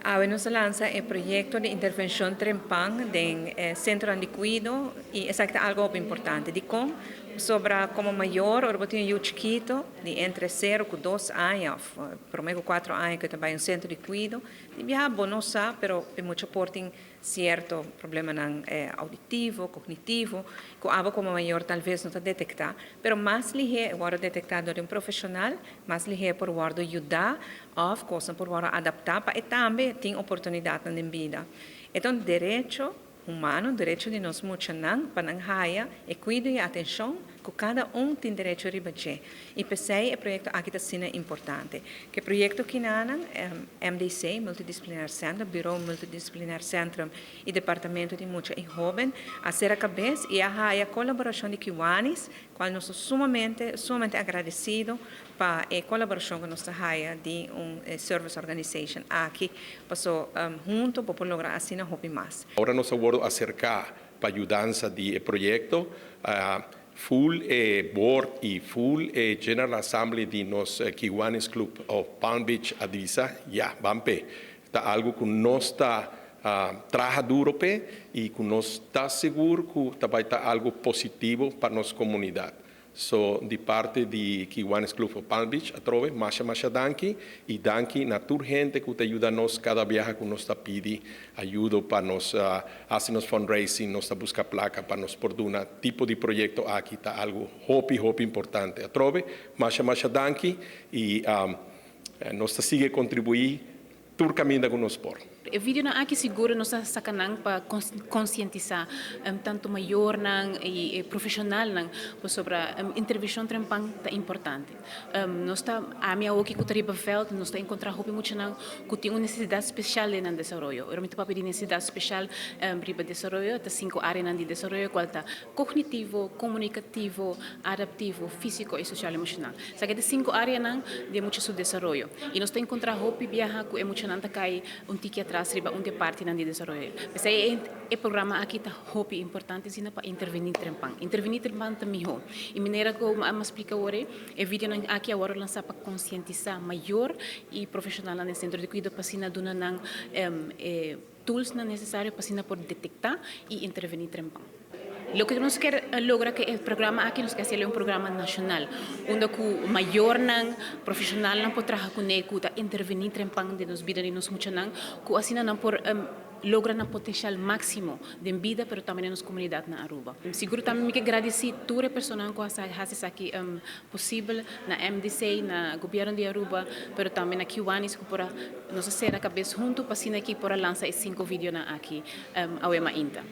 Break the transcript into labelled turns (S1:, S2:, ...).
S1: Ahora nos lanza el proyecto de intervención Trempang del Centro de Cuido y es algo importante. De cómo sobre como mayor, o tiene un chiquito de entre 0 y 2 años, promedio 4 años que trabaja en un centro de cuido, ya no sabe, pero mucho porten cierto problema auditivo, cognitivo, que algo como mayor tal vez no está detectado, pero más ligero agora detectado de um profissional, mais ligero por guardo ajudar of coisa por guardo adaptar e também tem oportunidade na vida. Então, direito humano, direito de nós muitos para não raia e cuida e atenção que cada tem direito a receber. E pensei o projeto aqui está sendo importante. Que projeto que nana MDC, Multidisciplinar Centro, Bureau Multidisciplinar Centro e Departamento de Muitos e Jovem, a ser a cabeça e a colaboração de Kiwanis, qual nós sumamente agradecido para a colaboração que nós temos de service organization aqui, passou junto para lograr assim na Hopi mais.
S2: Agora nós vamos acercar para a ajudança do projeto full board e full General Assembly de nos Kiwanis Club of Palm Beach avisa, vamos está algo que nós está trabalha duro e que nós está seguro que vai estar algo positivo para nossa comunidade. So, de parte de Kiwanis Club of Palm Beach, atrove, masha danki, e danki na tur gente que te ajuda nos cada viaje que nos pede ajuda para nos hacer nos fundraising, nos busca placa para nos por un tipo de proyecto aquí está algo hopi importante. Atrove, masha danki, e nos sigue contribuir tur caminho con nos por.
S3: O vídeo na aqui seguro nos sacanang para conscientizar tanto maior nang e profissional nang sobre intervenção trempang tá importante. Nós tá a minha aqui que riba veld nós tá encontrar hopi muito nang que tem uma necessidade especial em desenvolvimento. Realmente para pedir necessidade especial riba desenvolvimento tá 5 áreas nang de desenvolvimento qual tá cognitivo, comunicativo, adaptivo, físico e social emocional. Sabe de 5 áreas nang de muito su desenvolvimento. E nós tá encontrar hopi viaja que emocional tá cai tiki atrás riba onde parte nan de desenvolvimento. Mas é programa aqui tá hopi importante sina para intervenir trempang. Intervenir trempang também ho. E maneira que eu explica agora, é vídeo nan aqui agora lançar para conscientizar maior e profissional no centro de cuidado para sina dona nan tools necessários para sina por detectar e intervenir trempang. Lo que nos quer lograr que el programa aquí nos quer hacer un programa nacional, onde o maior nan profissional nan por trabalhar com ele, que intervenir trempang de nos vida de nos mucho nan, que assim nan por logra um potencial máximo de vida, pero também na nossa comunidade na Aruba. Seguro também me agradecer todas as pessoas que fazem aqui possível na MDC, na governo de Aruba, pero também na Kiwanis que por nós ser a cabeça junto para aqui por lançar 5 vídeos aqui ao Ema Inta.